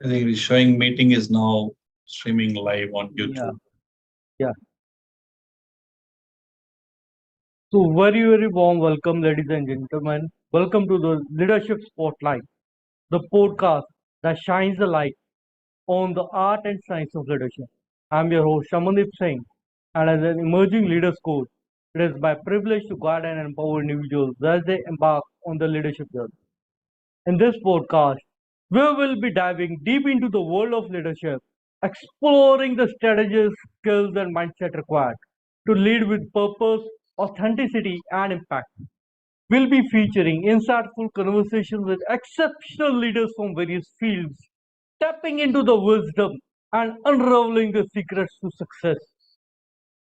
I think the showing meeting is now streaming live on Yeah, YouTube. yeah. So very warm welcome, ladies and gentlemen. Welcome to the Leadership Spotlight, the podcast that shines a light on the art and science of leadership. I'm your host, Amandeep Singh, and as an emerging leaders coach, it is my privilege to guide and empower individuals as they embark on the leadership journey. In this podcast, we will be diving deep into the world of leadership, exploring the strategies, skills, and mindset required to lead with purpose, authenticity, and impact. We'll be featuring insightful conversations with exceptional leaders from various fields, tapping into the wisdom and unraveling the secrets to success.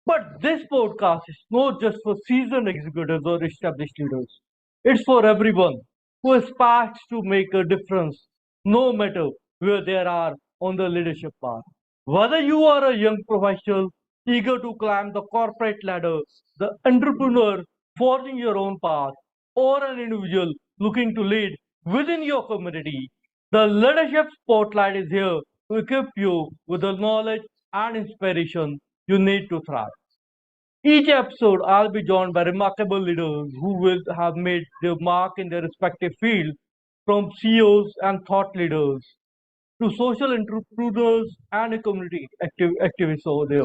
But this podcast is not just for seasoned executives or established leaders. It's for everyone who aspires to make a difference, no matter where they are on the leadership path. Whether you are a young professional eager to climb the corporate ladder, the entrepreneur forging your own path, or an individual looking to lead within your community, the leadership spotlight is here to equip you with the knowledge and inspiration you need to thrive. Each episode, I'll be joined by remarkable leaders who will have made their mark in their respective field, from CEOs and thought leaders to social entrepreneurs and community activists over there.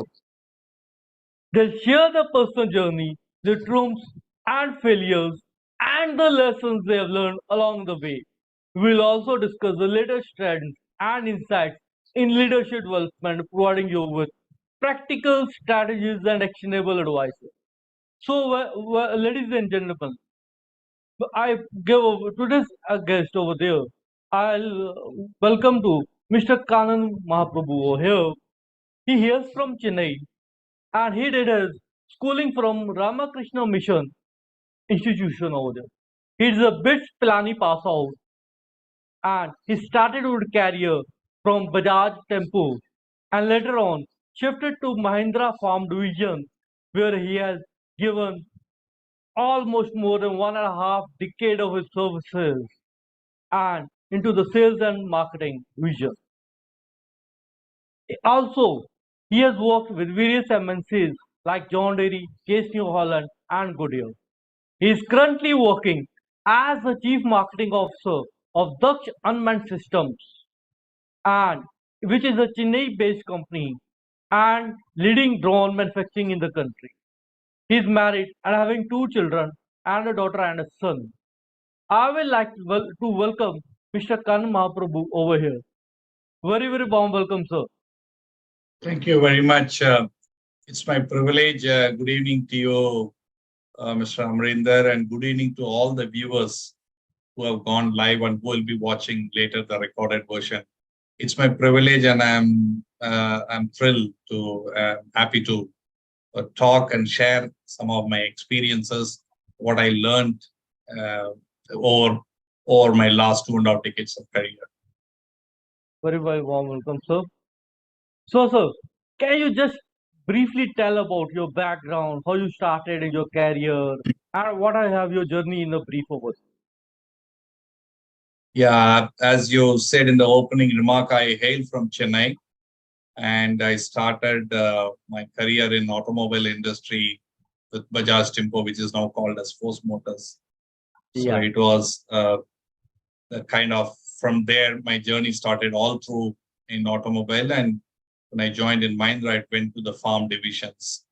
They'll share their personal journey, their triumphs and failures, and the lessons they have learned along the way. We'll also discuss the latest trends and insights in leadership development, providing you with practical strategies and actionable advice. So, ladies and gentlemen, I give over to this guest over there. I'll welcome to Mr. Kanan Mahaprabhu over here. He hails from Chennai and he did his schooling from Ramakrishna Mission institution over there. He's a BITS Pilani pass out and he started his career from Bajaj Tempo and later on shifted to Mahindra Farm Division where he has given almost more than 1.5 decade of his services and into the sales and marketing vision. Also, he has worked with various MNCs like John Deere, Case New Holland, and Goodyear. He is currently working as the Chief Marketing Officer of Daksha Unmanned Systems, and which is a Chennai-based company and leading drone manufacturing in the country. He is married and having two children and a daughter and a son. I would like to welcome Mr. Kanan Mahaprabhu over here. Very warm welcome, sir. Thank you very much. It's my privilege. Good evening to you, Mr. Amrinder, and good evening to all the viewers who have gone live and who will be watching later the recorded version. It's my privilege, and I'm thrilled to happy to talk and share some of my experiences, what I learned over my last 2.5 decades of career. Very warm welcome, sir. So, sir, can you just briefly tell about your background, how you started in your career, and what I have your journey in a brief over? Yeah, as you said in the opening remark, I hail from Chennai, and I started my career in automobile industry with Bajaj Tempo, which is now called as Force Motors. So Yeah, it was kind of from there my journey started all through in automobile, and when I joined in Mahindra, I went to the farm divisions.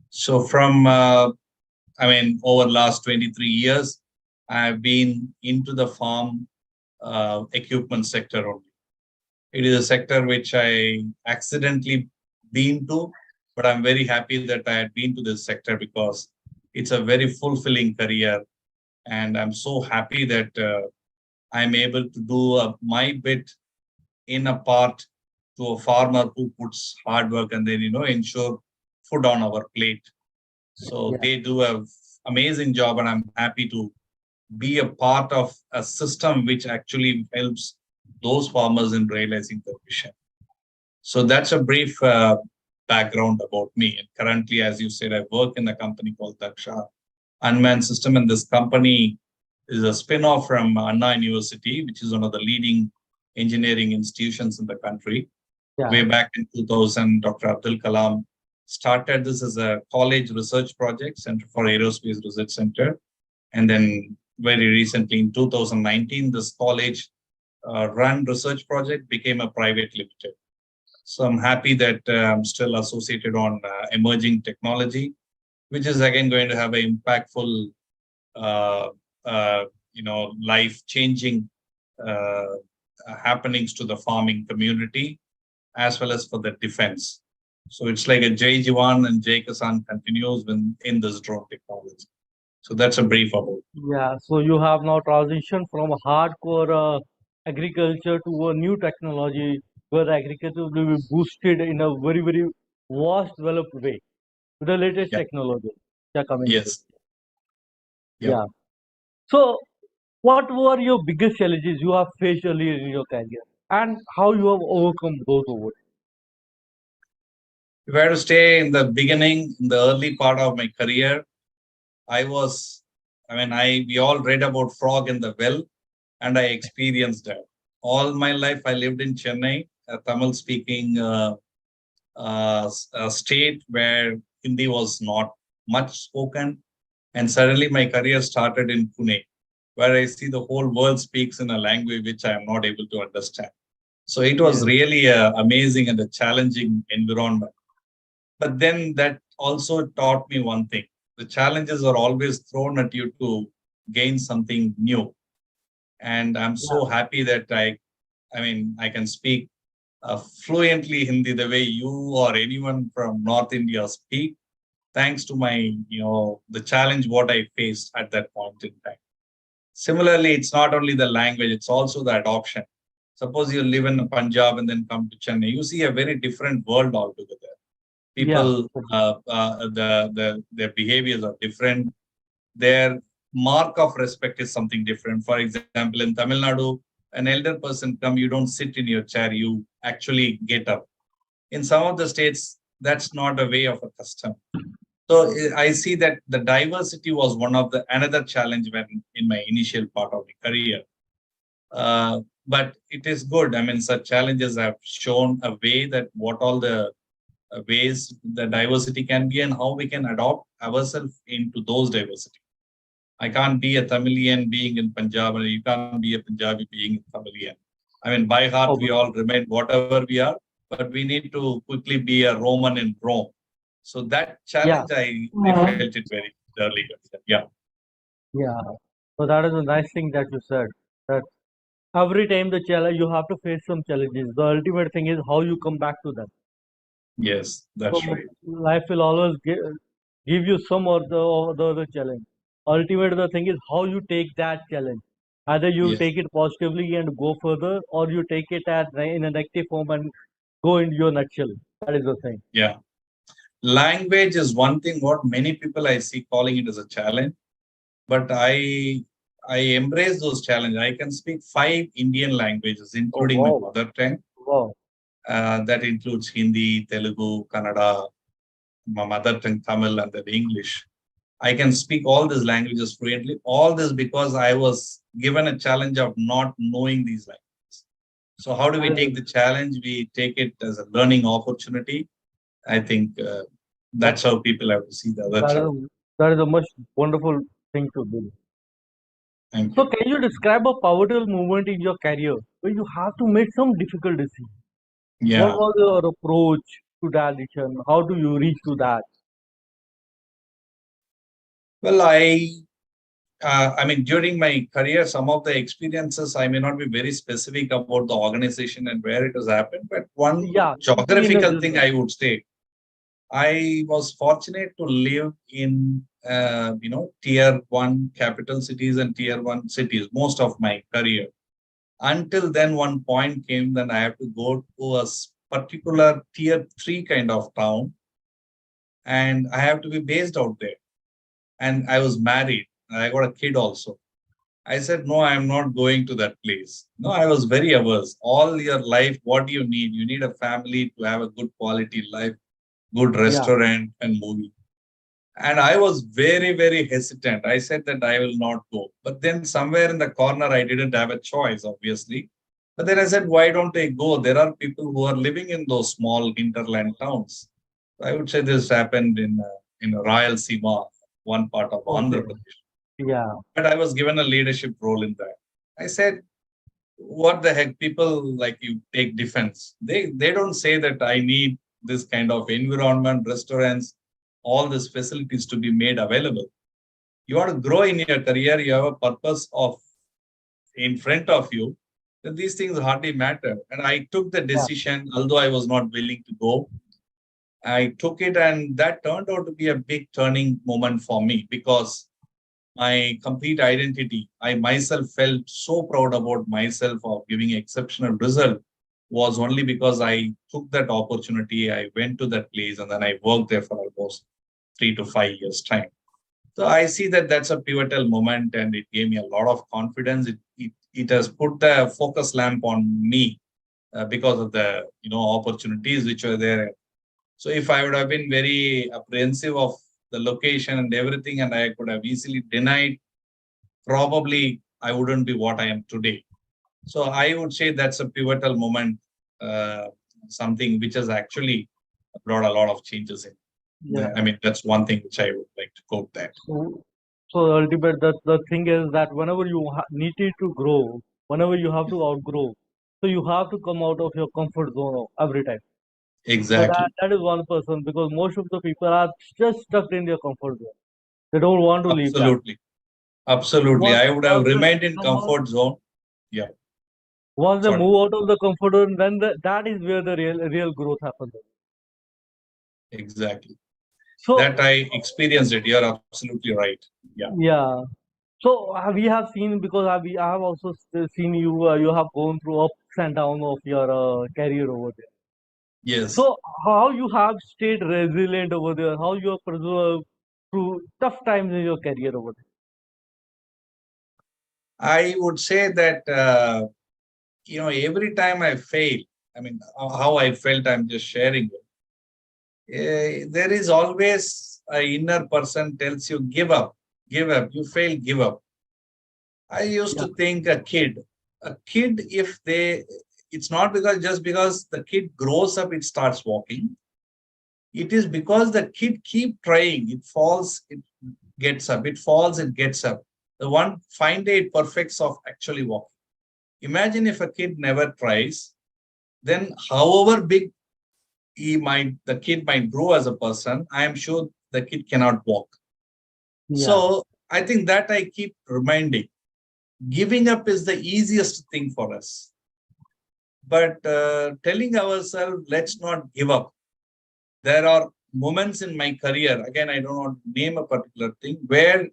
So from over last 23 years, I've been into the farm equipment sector only. It is a sector which I accidentally been to, but I'm very happy that I had been to this sector because it's a very fulfilling career, and I'm so happy that I'm able to do my bit in a part to a farmer who puts hard work and then ensure food on our plate. So yeah, they do an amazing job, and I'm happy to be a part of a system which actually helps those farmers in realizing their vision. So that's a brief background about me. And currently, as you said, I work in a company called Daksha Unmanned System, and this company is a spin-off from Anna University, which is one of the leading engineering institutions in the country. Yeah. Way back in 2000, Dr. Abdul Kalam started this as a college research project, Center for Aerospace Research Center. And then very recently in 2019, this college run research project became a private limited. So I'm happy that I'm still associated on emerging technology, which is again going to have an impactful, uh, life-changing uh, happenings to the farming community, as well as for the defense. So it's like a Jai Jawan and Jai Kisan continues in this drone technology. So that's a brief about. Yeah, so you have now transitioned from a hardcore agriculture to a new technology where agriculture will be boosted in a very, very vast, developed way with the latest Yeah. technology that are coming with. Yes. Yep. Yeah. So, what were your biggest challenges you have faced earlier in your career and how you have overcome those over? If I had to stay in the beginning, in the early part of my career, we all read about frog in the well, and I experienced that. All my life, I lived in Chennai, a Tamil speaking state where Hindi was not much spoken. And suddenly my career started in Pune, where I see the whole world speaks in a language which I am not able to understand. So it was Yes. really amazing and a challenging environment. But then that also taught me one thing. The challenges are always thrown at you to gain something new. And I'm Yeah. so happy that I can speak fluently Hindi the way you or anyone from North India speak, thanks to the challenge what I faced at that point in time. Similarly, it's not only the language, it's also the adoption. Suppose you live in Punjab and then come to Chennai, you see a very different world altogether. Yeah. People, their behaviors are different. Their mark of respect is something different. For example, in Tamil Nadu, an elder person come, you don't sit in your chair, you actually get up. In some of the states, that's not a way of a custom. So I see that the diversity was another challenge when in my initial part of my career. But it is good. I mean, such challenges have shown a way that what all the ways the diversity can be and how we can adopt ourselves into those diversity. I can't be a Tamilian being in Punjab, and you can't be a Punjabi being a Tamilian. I mean, by heart, we all remain whatever we are, but we need to quickly be a Roman in Rome. So that challenge, I felt it very early. Yeah. Yeah. So that is a nice thing that you said. That every time the challenge you have to face some challenges. The ultimate thing is how you come back to them. Yes, So that's right. life will always give you some or the other challenge. Ultimate the thing is how you take that challenge. Either you Yes. take it positively and go further, or you take it in a negative form and go into your nutshell. That is the thing. Yeah. Language is one thing what many people I see calling it as a challenge, but I embrace those challenges. I can speak 5 Indian languages, Oh including my wow, mother tongue. wow. That includes Hindi, Telugu, Kannada, my mother tongue Tamil, and then English. I can speak all these languages fluently. All this because I was given a challenge of not knowing these languages. So how do we take the challenge? We take it as a learning opportunity. I think that's how people have to see the other challenge. That is a much wonderful thing to do. Thank So you. can you describe a pivotal moment in your career where you have to make some difficult decision? What Yeah. was your approach to that decision? How do you reach to that? Well, during my career, some of the experiences, I may not be very specific about the organization and where it has happened, but one Yeah, something in a geographical thing general. I would say, I was fortunate to live in, tier one capital cities and tier one cities most of my career. Until then, one point came that I have to go to a particular tier three kind of town, and I have to be based out there. And I was married. I got a kid also. I said, no, I'm not going to that place. No, I was very averse. All your life, what do you need? You need a family to have a good quality life, good Yeah, restaurant and movie. And I was very, very hesitant. I said that I will not go. But then somewhere in the corner, I didn't have a choice, obviously. But then I said, why don't they go? There are people who are living in those small hinterland towns. I would say this happened in Rayalaseema, one part of Andhra Okay. Pradesh. Yeah. But I was given a leadership role in that. I said, what the heck, people like you take defense. They don't say that I need this kind of environment, restaurants, all these facilities to be made available. You want to grow in your career, you have a purpose of in front of you, then these things hardly matter. And I took the Yeah. decision, although I was not willing to go. I took it, and that turned out to be a big turning moment for me because my complete identity, I myself felt so proud about myself of giving exceptional result was only because I took that opportunity. I went to that place and then I worked there for almost 3 to 5 years time. So I see that that's a pivotal moment, and it gave me a lot of confidence. It has put the focus lamp on me because of the opportunities which were there. So if I would have been very apprehensive of the location and everything, and I could have easily denied, probably I wouldn't be what I am today. So I would say that's a pivotal moment, uh, something which has actually brought a lot of changes in. Yeah. I mean, that's one thing which I would like to quote that. So, so ultimate the thing is that whenever you needed to grow, whenever you have to outgrow, so you have to come out of your comfort zone every time. So Exactly. that is one person because most of the people are just stuck in their comfort zone. They don't want to leave that. Absolutely. Absolutely. Once I would have once they remained in come out, comfort zone. Yeah. once they Sorry. move out of the comfort zone, then that is where the real growth happens. Exactly. That So I experienced it. You're absolutely right. Yeah. yeah. So we have seen because I have also seen you you have gone through ups and downs of your career over there. Yes. So how you have stayed resilient over there? How you have preserved through tough times in your career over I would say that, every time I fail, I mean, how I felt, I'm just sharing it. There is always a inner person tells you, give up, you fail, give up. I used there? to think a kid, if it's not because just because the kid grows up, it starts walking. It is because the kid keep trying. It falls, it gets up. It falls, it gets up. The one fine day it perfects of actually walking. Imagine if a kid never tries, then however big the kid might grow as a person, I am sure the kid cannot walk. Yeah, So I think that I keep reminding. Giving up is the easiest thing for us. But telling ourselves, let's not give up. There are moments in my career, again, I don't want to name a particular thing, where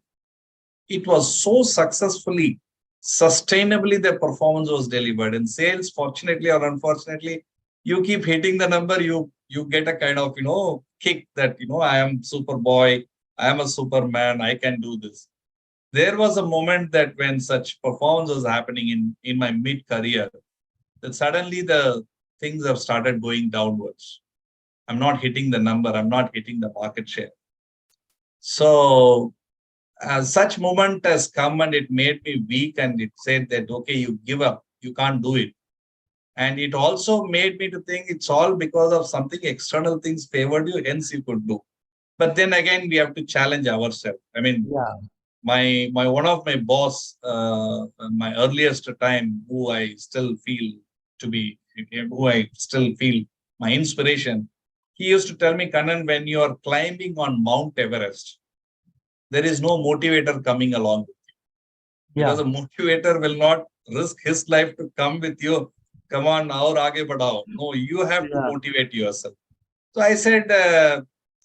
it was so successfully, sustainably, the performance was delivered. In sales, fortunately or unfortunately, you keep hitting the number, you get a kind of kick that I am superboy, I am a superman, I can do this. There was a moment that when such performance was happening in my mid career, that suddenly the things have started going downwards. I'm not hitting the number, I'm not hitting the market share. So such moment has come and it made me weak, and it said that, okay, you give up, you can't do it. And it also made me to think it's all because of something external things favored you, hence you could do. But then again, we have to challenge ourselves. I mean, yeah, my one of my boss, my earliest time, who I still feel to be, who I still feel my inspiration, he used to tell me, Kanan, when you are climbing on Mount Everest, there is no motivator coming along, yeah, because a motivator will not risk his life to come with you. Come on, aur aage badhao. No, you have to yeah, motivate yourself. So I said,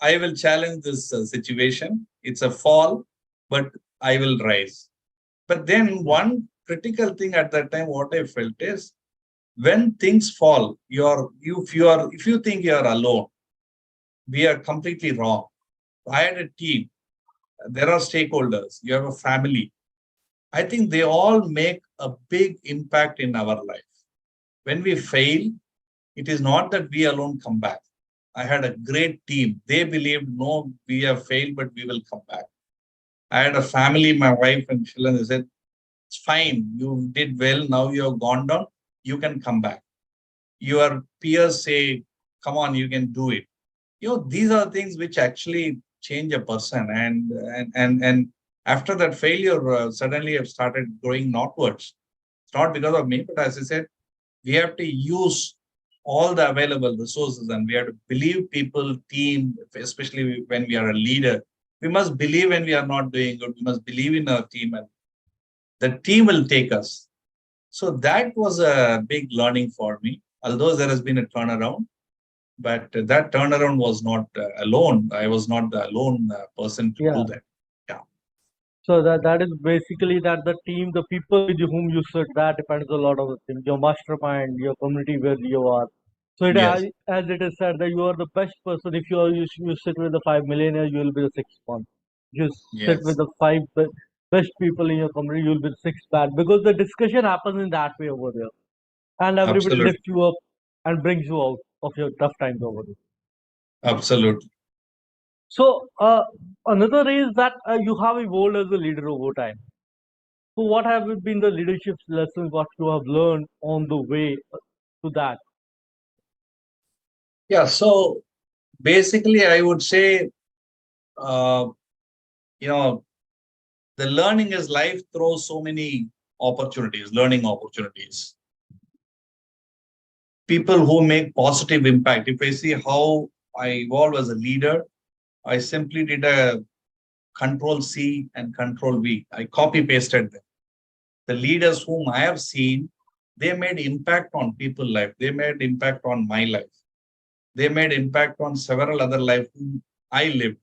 I will challenge this situation. It's a fall, but I will rise. But then yeah, one critical thing at that time, what I felt is, when things fall, if you think you are alone, we are completely wrong. I had a team. There are stakeholders. You have a family. I think they all make a big impact in our life. When we fail, it is not that we alone come back. I had a great team. They believed, no, we have failed, but we will come back. I had a family, my wife and children. They said, it's fine. You did well. Now you have gone down. you can come back. Your peers say, come on, you can do it. These are things which actually change a person. And after that failure, suddenly I've started growing northwards. It's not because of me, but as I said, we have to use all the available resources, and we have to believe people, team, especially when we are a leader. We must believe when we are not doing good. We must believe in our team, and the team will take us. So that was a big learning for me, although there has been a turnaround. But that turnaround was not alone. I was not the alone person to Yeah. do that. Yeah, So that is basically that the team, the people with whom you sit, that depends a lot on the thing. Your mastermind, your community where you are. So yes, as it is said that you are the best person. If you sit with the 5 millionaires, you will be the sixth one. You sit with yes, the best people in your community, you will be the sixth bad, because the discussion happens in that way over there, and everybody absolutely, lifts you up and brings you out of your tough times over there. absolutely. So another is that you have evolved as a leader over time. So what have been the leadership lessons what you have learned on the way to that? Yeah, so basically, I would say, uh, you know, the learning is life throws so many opportunities, learning opportunities. People who make positive impact. If I see how I evolve as a leader, I simply did a control C and control V. I copy pasted them. The leaders whom I have seen, they made impact on people's life. They made impact on my life. They made impact on several other lives whom I lived.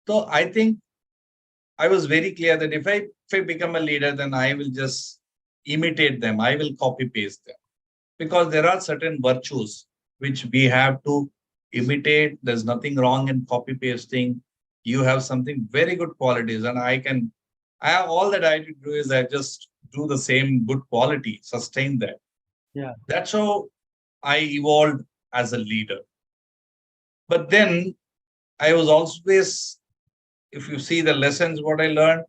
So I think I was very clear that if I become a leader, then I will just imitate them. I will copy paste them, because there are certain virtues which we have to imitate. There's nothing wrong in copy pasting. You have something very good qualities, and I have all that I have to do is I just do the same good quality, sustain that. Yeah, That's how I evolved as a leader. But then I was always, if you see the lessons, what I learned,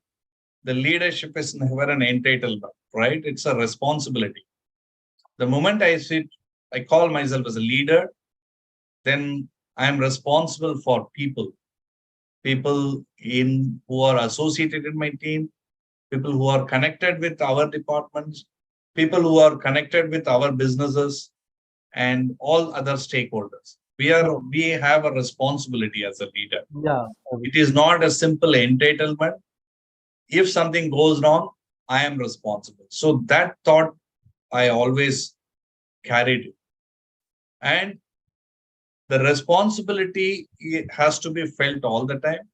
the leadership is never an entitlement, right? It's a responsibility. The moment I sit, I call myself as a leader, then I am responsible for people in who are associated in my team, people who are connected with our departments, people who are connected with our businesses, and all other stakeholders. so, We have a responsibility as a leader. yeah, It is not a simple entitlement. If something goes wrong, I am responsible. So that thought I always carried. And the responsibility has to be felt all the time.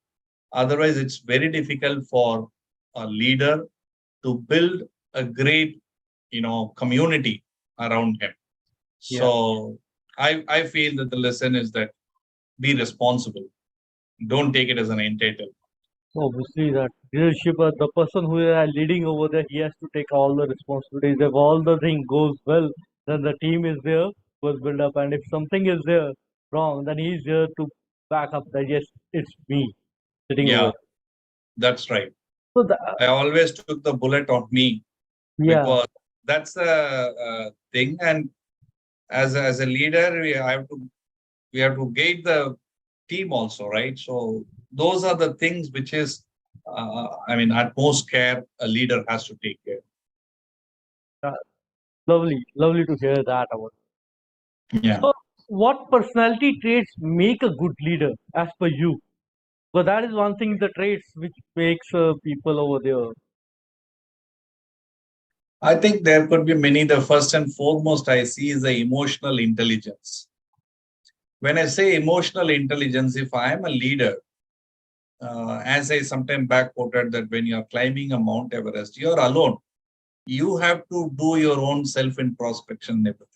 Otherwise, it's very difficult for a leader to build a great, community around him. yeah. So I feel that the lesson is that be responsible. Don't take it as an entitled. So obviously that leadership, the person who is leading over there, he has to take all the responsibilities. If all the thing goes well, then the team is there, was built up, and if something is there wrong, then he's there to back up that yes, it's me sitting over Yeah, there. that's right. So the, I always took the bullet on me, yeah, because that's the thing. And as a leader, we have to guide the team also, right? So those are the things which is, utmost care a leader has to take care. uh, lovely to hear that about. Yeah, So what personality traits make a good leader as per you? So that is one thing, the traits which makes people over there. I think there could be many. The first and foremost I see is the emotional intelligence. When I say emotional intelligence, if I am a leader, as I sometime back quoted that when you are climbing a Mount Everest, you are alone. You have to do your own self introspection and everything.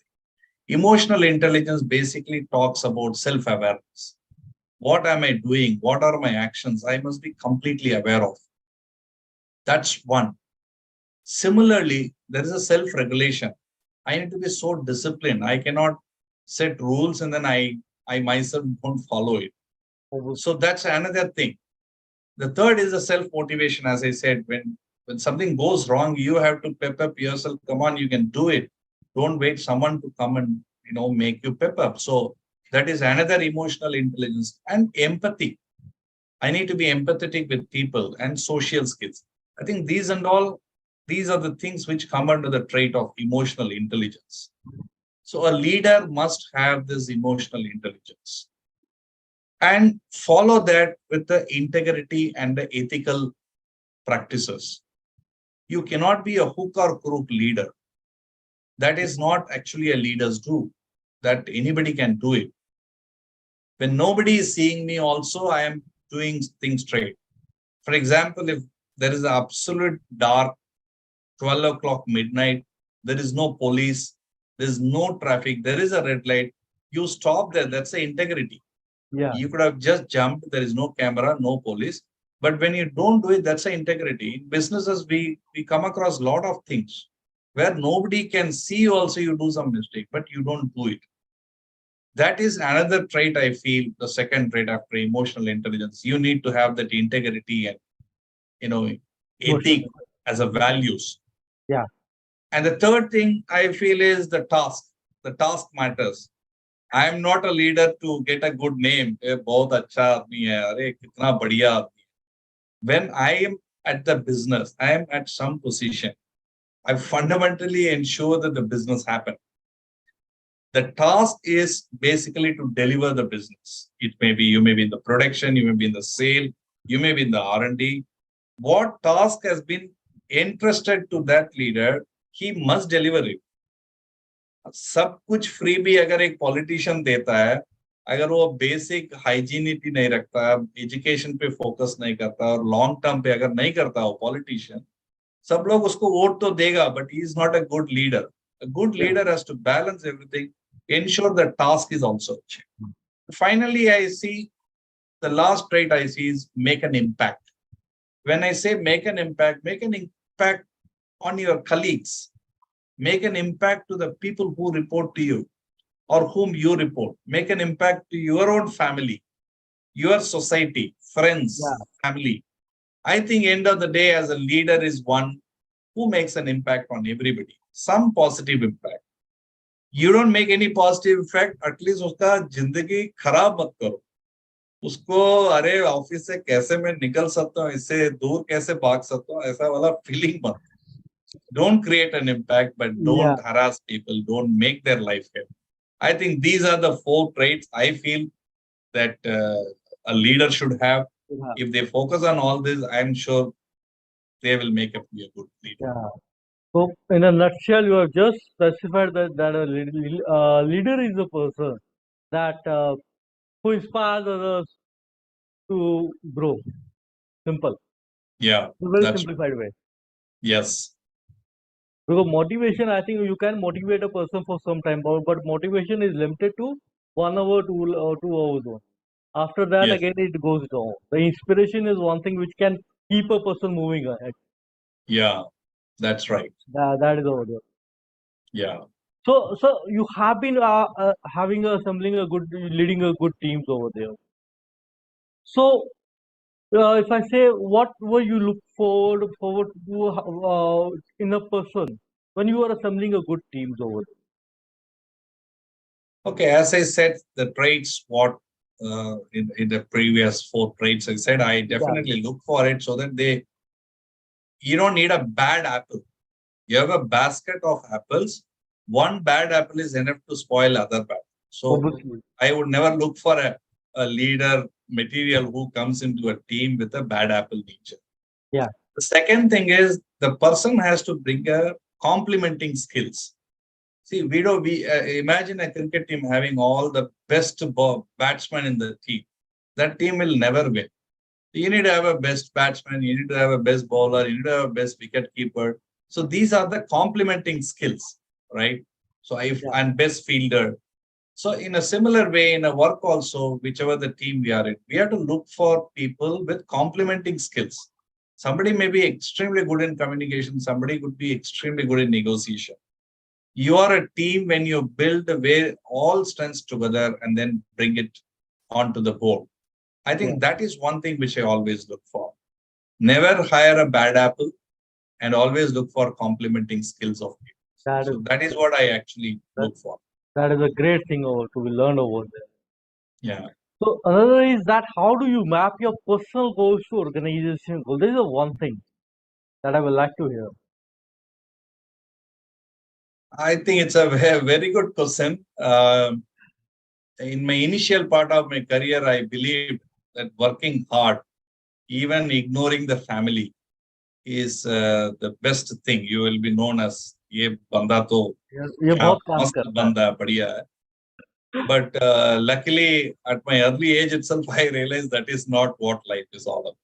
Emotional intelligence basically talks about self awareness. What am I doing? What are my actions? I must be completely aware of. That's one. Similarly, there is a self regulation. I need to be so disciplined. I cannot set rules and then I myself don't follow it. So that's another thing. The third is the self motivation. As I said, when something goes wrong, you have to pep up yourself. Come on, you can do it. Don't wait someone to come and make you pep up. So that is another emotional intelligence and empathy. I need to be empathetic with people and social skills. I think these are the things which come under the trait of emotional intelligence. So a leader must have this emotional intelligence and follow that with the integrity and the ethical practices. You cannot be a hook or crook leader. That is not actually a leader's do. That anybody can do it. When nobody is seeing me also, I am doing things straight. For example, if there is an absolute dark, 12 o'clock midnight, there is no police, there is no traffic, there is a red light, you stop there. That's the integrity. Yeah. You could have just jumped, there is no camera, no police. But when you don't do it, that's the integrity. In businesses, we come across a lot of things where nobody can see also you do some mistake, but you don't do it. That is another trait I feel, the second trait after emotional intelligence. You need to have that integrity and, ethic as a values. Yeah. And the third thing I feel is the task. The task matters. I am not a leader to get a good name. बहुत अच्छा आदमी है, अरे कितना बढ़िया आदमी है. When I am at the business, I am at some position. I fundamentally ensure that the business happens. The task is basically to deliver the business. It may be, you may be in the production, you may be in the sale, you may be in the R&D. What task has been entrusted to that leader, he must deliver it. सब कुछ free भी अगर एक politician देता है, अगर वो basic हाइजीनिटी नहीं रखता, एजुकेशन पे फोकस नहीं करता और लॉन्ग टर्म पे अगर नहीं करता वो पॉलिटिशियन, सब लोग उसको वोट तो देगा, but he is not a good leader. A good leader has to balance everything, ensure the task is also achieved. Finally, I see the last trait I see is make an impact. When I say make an impact on your colleagues, make an impact to the people who report to you or whom you report, make an impact to your own family, your society, friends, family. I think end of the day as a leader is one who makes an impact on everybody, some positive impact. You don't make any positive effect, at least उसका जिंदगी खराब मत करो. उसको अरे office से कैसे मैं निकल सकता हूँ, इससे दूर कैसे भाग सकता हूँ, ऐसा वाला फीलिंग मत. Don't create an impact, but don't harass people. Don't make their life hell. I think these are the 4 traits I feel that a leader should have. If they focus on all this, I'm sure they will make up be a good leader. Yeah. So, in a nutshell, you have just specified that a leader is a person that who inspires others to grow. Simple. Yeah. A very simplified way. Yes. Because motivation, I think you can motivate a person for some time, but motivation is limited to 1 hour, 2 hours. After that, again, it goes down. The inspiration is one thing which can keep a person moving ahead. Yeah, that's right. That is over there. Yeah. So you have been leading a good teams over there. So, if I say, what were you look forward to in a person when you are assembling a good teams over there? Okay, as I said, the traits what in the previous 4 traits I said, I definitely look for it so that you don't need a bad apple. You have a basket of apples. One bad apple is enough to spoil other bad. So obviously, I would never look for a leader material who comes into a team with a bad apple nature. Yeah. The second thing is the person has to bring a complementing skills. See, we imagine a cricket team having all the best batsmen in the team. That team will never win. You need to have a best batsman, you need to have a best bowler, you need to have a best wicket keeper. So these are the complementing skills, right? So and best fielder. So in a similar way, in a work also, whichever the team we are in, we have to look for people with complementing skills. Somebody may be extremely good in communication, somebody could be extremely good in negotiation. You are a team when you build all strengths together and then bring it onto the board. I think that is one thing which I always look for. Never hire a bad apple and always look for complementing skills of people. That is So that is what I actually that, look for. that is a great thing to be learned over there. Yeah. So another is that how do you map your personal goals to organization goals? This is the one thing that I would like to hear. I think it's a very good question. In my initial part of my career, I believed that working hard, even ignoring the family, is the best thing. You will be known as ये बंदा तो ये क्या बहुत काम मस्त करता है. बंदा बढ़िया है. But luckily, at my early age itself, I realized that is not what life is all about.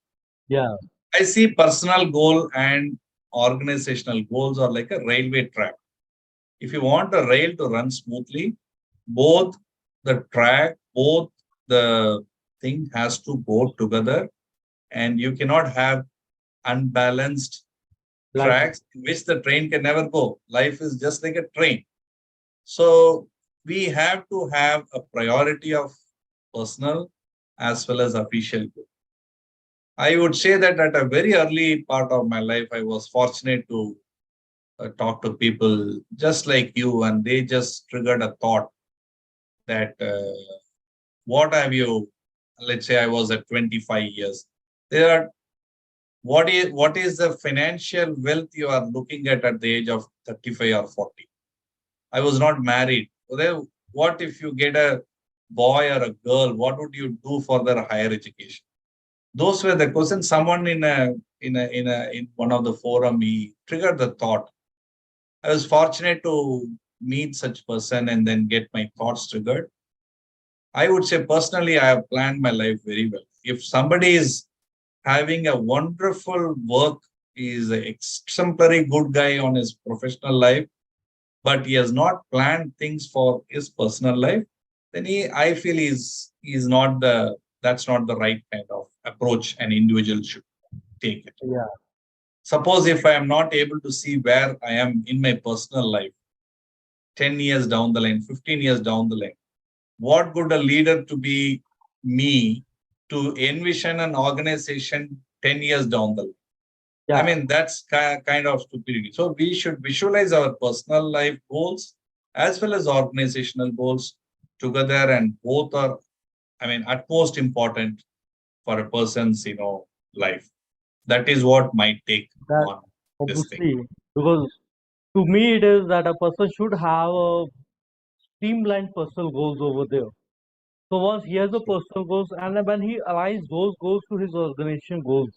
Yeah, I see personal goal and organizational goals are like a railway track. If you want a rail to run smoothly, both the track, both the thing has to go together, and you cannot have unbalanced like tracks in which the train can never go. Life is just like a train. So we have to have a priority of personal as well as official goal. I would say that at a very early part of my life, I was fortunate to talk to people just like you, and they just triggered a thought that what have you, let's say I was at 25 years. There are what is the financial wealth you are looking at the age of 35 or 40? I was not married. Well, what if you get a boy or a girl? What would you do for their higher education? Those were the questions. Someone in one of the forum, he triggered the thought. I was fortunate to meet such person and then get my thoughts triggered. I would say personally, I have planned my life very well. If somebody is having a wonderful work, he is an exemplary good guy on his professional life, but he has not planned things for his personal life, then I feel he's not that's not the right kind of approach an individual should take it. yeah, Suppose if I am not able to see where I am in my personal life, 10 years down the line, 15 years down the line, what good a leader to be me to envision an organization 10 years down the line? I yeah. mean, that's kind of stupidity. So we should visualize our personal life goals as well as organizational goals together, and both are, I mean, utmost important for a person's, life. That is what my take That on this thing. obviously because to me it is that a person should have a streamlined personal goals over there. So once he has a personal goals and then when he aligns those goals to his organization goals,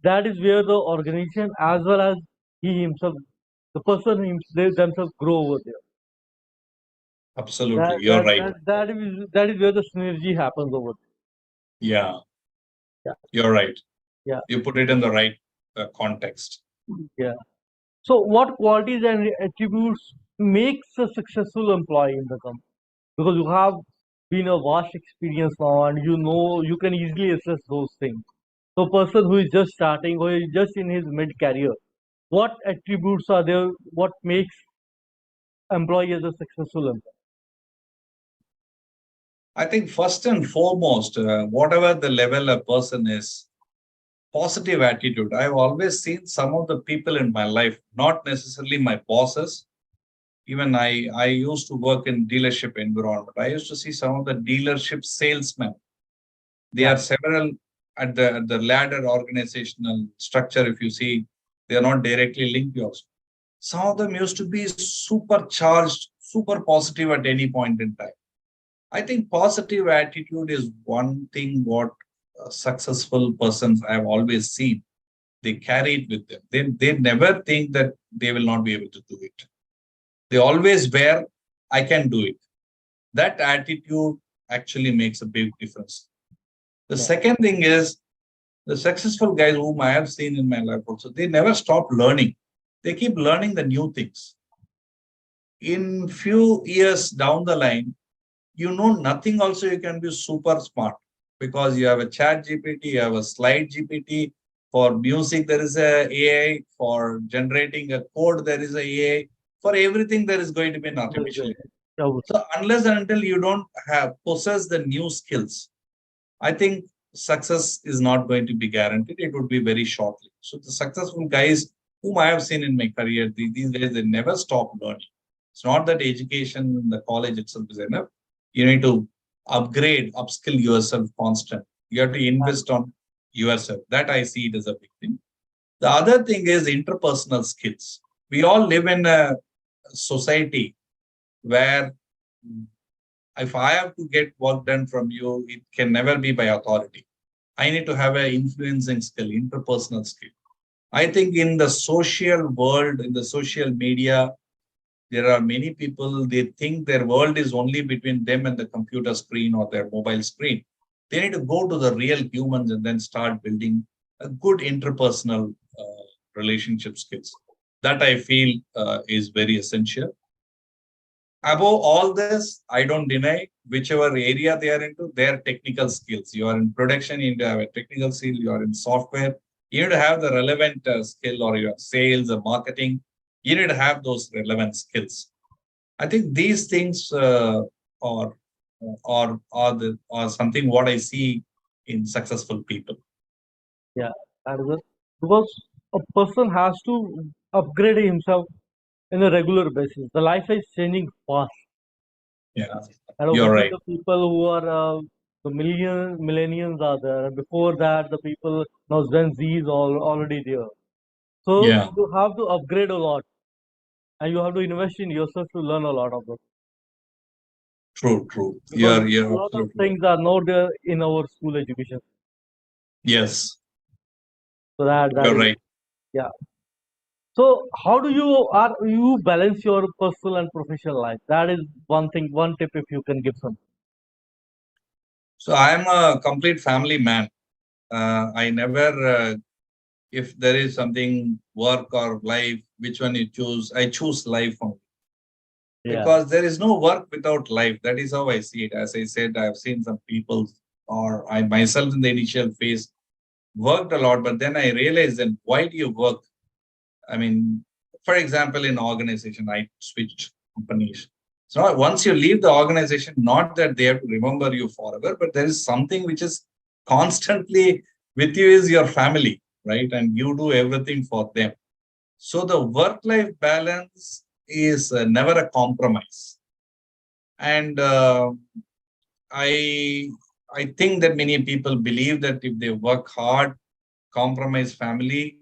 that is where the organization as well as he himself, the person they themselves grow over there. Absolutely, you're right. That is where the synergy happens over Yeah, there. you're right. Yeah, You put it in the right context. yeah. So what qualities and attributes makes a successful employee in the company? Because you have been a vast experience now and you know you can easily assess those things. So person who is just starting or is just in his mid career, what attributes are there? What makes employee as a successful employee? I think first and foremost, whatever the level a person is, positive attitude. I've always seen some of the people in my life, not necessarily my bosses. Even I used to work in dealership environment. I used to see some of the dealership salesmen. They Yeah, are several at the ladder organizational structure. If you see, they are not directly linked to us. Some of them used to be supercharged, super positive at any point in time. I think positive attitude is one thing what successful persons I have always seen. They carry it with them. They never think that they will not be able to do it. They always wear, I can do it. That attitude actually makes a big difference. The yeah, second thing is the successful guys whom I have seen in my life also, they never stop learning. They keep learning the new things. In few years down the line, you know nothing also you can be super smart because you have a chat GPT, you have a slide GPT. For music, there is a AI. For generating a code, there is a AI. For everything, there is going to be an that's artificial great. intelligence. Yeah, So unless and until you don't have possess the new skills, I think success is not going to be guaranteed. It would be very shortly. So the successful guys whom I have seen in my career, these days they never stop learning. It's not that education in the college itself is enough. You need to upgrade, upskill yourself constant. You have to invest on yourself. That I see it as a big thing. The other thing is interpersonal skills. We all live in a society where if I have to get work done from you, it can never be by authority. I need to have an influencing skill, interpersonal skill. I think in the social world, in the social media, there are many people, they think their world is only between them and the computer screen or their mobile screen. They need to go to the real humans and then start building a good interpersonal relationship skills. That I feel is very essential. Above all this, I don't deny whichever area they are into, their technical skills. You are in production, you need to have a technical skill. You are in software, you need to have the relevant skill, or your sales or marketing. You need to have those relevant skills. I think these things are are something what I see in successful people. Yeah, that is it. Because a person has to upgrade himself in a regular basis. The life is changing fast. Yeah, And you're obviously right. the people who are the millennials are there. And before that, the people now Gen Z is already there. So Yeah, you have to upgrade a lot, and you have to invest in yourself to learn a lot of it. true, true. Because a You're lot of absolutely right. things are not there in our school education. Yes, So that you're is, right. yeah. So how do you balance your personal and professional life? That is one thing, one tip if you can give some. So I'm a complete family man. I never, if there is something work or life, which one you choose? I choose life only, Yeah, because there is no work without life. That is how I see it. As I said, I've seen some people, or I myself in the initial phase worked a lot, but then I realized that why do you work? I mean, for example, in organization, I switched companies. So once you leave the organization, not that they have to remember you forever, but there is something which is constantly with you is your family, right? And you do everything for them. So the work-life balance is never a compromise. And I I think that many people believe that if they work hard, compromise family,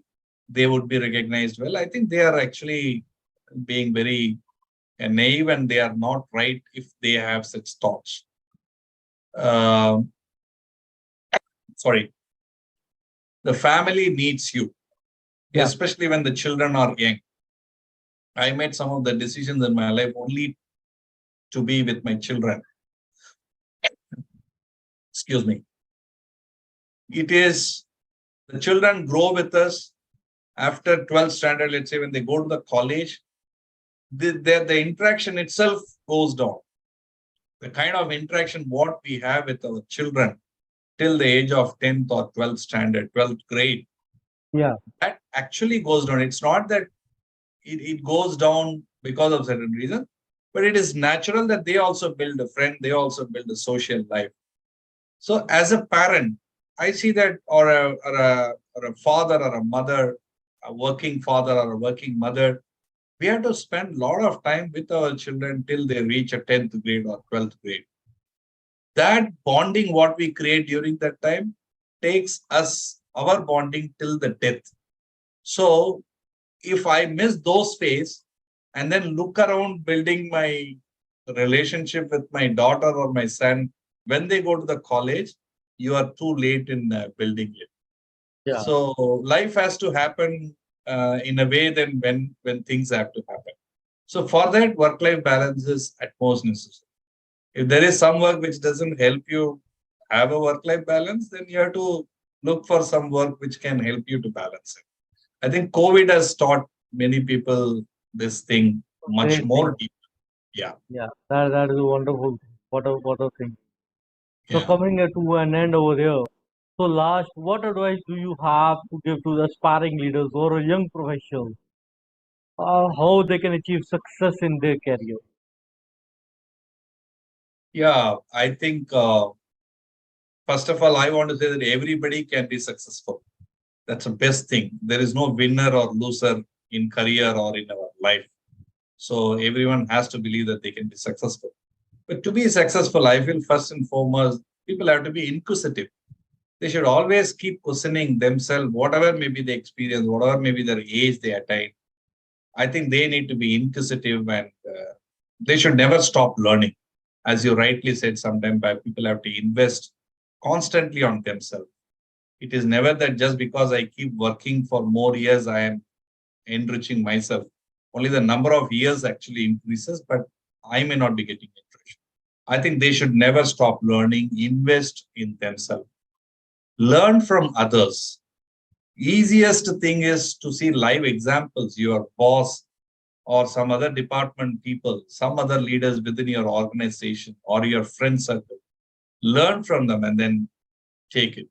they would be recognized well. I think they are actually being very naive, and they are not right if they have such thoughts. Uh, Sorry, the family needs you, yeah, especially when the children are young. I made some of the decisions in my life only to be with my children. Excuse me. It is the children grow with us after 12th standard, let's say when they go to the college, the interaction itself goes down. The kind of interaction what we have with our children till the age of 10th or 12th standard, 12th grade, yeah, that actually goes down. It's not that it goes down because of certain reason, but it is natural that they also build a friend, they also build a social life. So as a parent, I see that, or a father or a mother, a working father or a working mother, we have to spend a lot of time with our children till they reach a 10th grade or 12th grade. That bonding what we create during that time takes us our bonding till the death. So if I miss those phase and then look around building my relationship with my daughter or my son when they go to the college, you are too late in building it. yeah. So life has to happen in a way then when things have to happen. So for that, work-life balance is at most necessary. If there is some work which doesn't help you have a work-life balance, then you have to look for some work which can help you to balance it. I think COVID has taught many people this thing much Great thing. more deep. Yeah, Yeah, that is a wonderful thing. What a thing. So yeah. coming to an end over here. So last, what advice do you have to give to the aspiring leaders or young professionals, how they can achieve success in their career? Yeah, I think first of all, I want to say that everybody can be successful. That's the best thing. There is no winner or loser in career or in our life. So everyone has to believe that they can be successful. But to be successful, I feel first and foremost, people have to be inquisitive. They should always keep questioning themselves, whatever may be the experience, whatever may be their age they attain. I think they need to be inquisitive and they should never stop learning. As you rightly said, sometimes people have to invest constantly on themselves. It is never that just because I keep working for more years, I am enriching myself. Only the number of years actually increases, but I may not be getting enriched. I think they should never stop learning, invest in themselves, learn from others. Easiest thing is to see live examples, your boss or some other department people, some other leaders within your organization or your friend circle. Learn from them and then take it.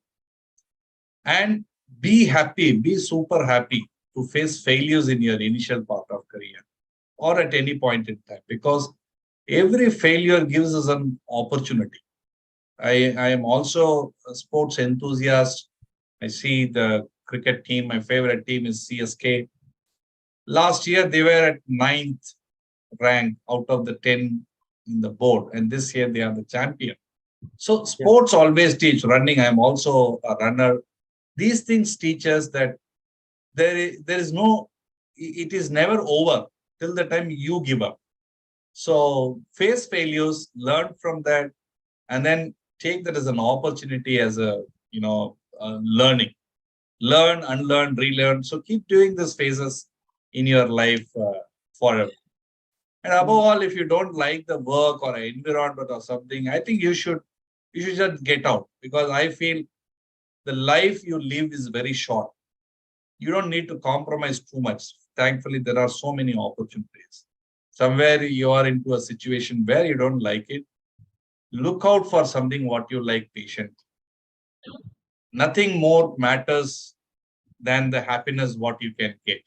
And be happy, be super happy to face failures in your initial part of career or at any point in time, because every failure gives us an opportunity. I am also a sports enthusiast. I see the cricket team. My favorite team is CSK. Last year, they were at ninth rank out of the 10 in the board. And this year, they are the champion. So Yeah. sports always teach running. I'm also a runner. These things teach us that there is no, it is never over till the time you give up. So face failures, learn from that, and then take that as an opportunity as a, learning. Learn, unlearn, relearn. So keep doing these phases in your life forever. And above all, if you don't like the work or environment or something, I think you should just get out, because I feel the life you live is very short. You don't need to compromise too much. Thankfully, there are so many opportunities. Somewhere you are into a situation where you don't like it, look out for something what you like patient. Nothing more matters than the happiness what you can get.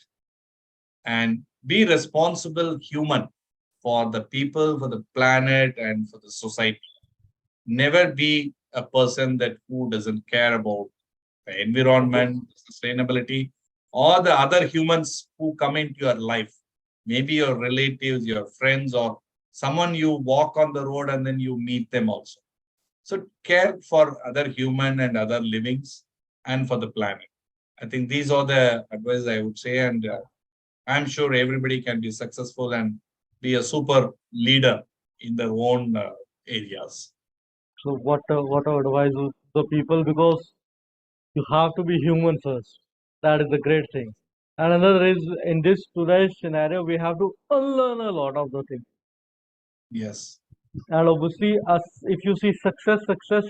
And be responsible human for the people, for the planet, and for the society. Never be a person that who doesn't care about the environment, sustainability, or the other humans who come into your life. Maybe your relatives, your friends, or someone you walk on the road and then you meet them also. So care for other human and other livings and for the planet. I think these are the advice I would say, and I'm sure everybody can be successful and be a super leader in their own areas. So what advice would the people, because you have to be human first. That is the great thing. And another is, in this today's scenario, we have to unlearn a lot of the things. Yes, And obviously, as if you see success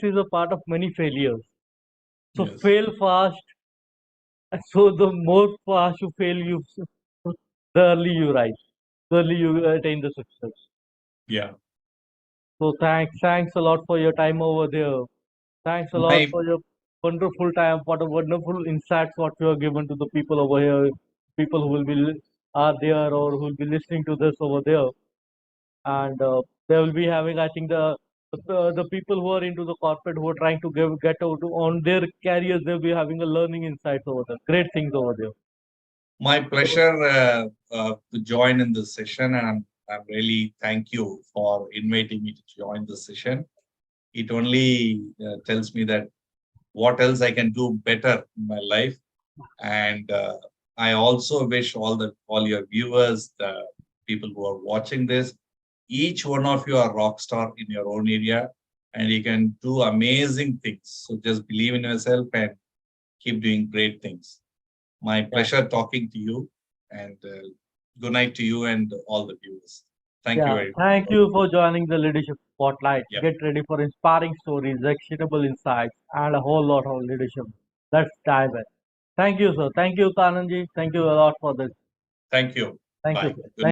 is a part of many failures. So yes, fail fast. So the more fast you fail, the early you rise, the early you attain the success. yeah. So thanks a lot for your time over there. Thanks a lot My for your wonderful time. What a wonderful insights what you have given to the people over here, people who will be are there or who will be listening to this over there, and they will be having, I think, the people who are into the corporate, who are trying to get out on their careers, they'll be having a learning insights over there. Great things over there. My pleasure to join in this session, and I'm really thank you for inviting me to join this session. It only tells me that what else I can do better in my life, and I also wish all your viewers, the people who are watching this, each one of you are rock star in your own area, and you can do amazing things. So just believe in yourself and keep doing great things. My Yeah. pleasure talking to you, and good night to you and all the viewers. Thank you Yeah, very much. thank you for joining the Leadership Spotlight. Yeah. Get ready for inspiring stories, actionable insights, and a whole lot of leadership. Let's dive in. Thank you, sir. Thank you, Kananji. Thank you a lot for this. Thank you. Thank you, Bye. sir. Good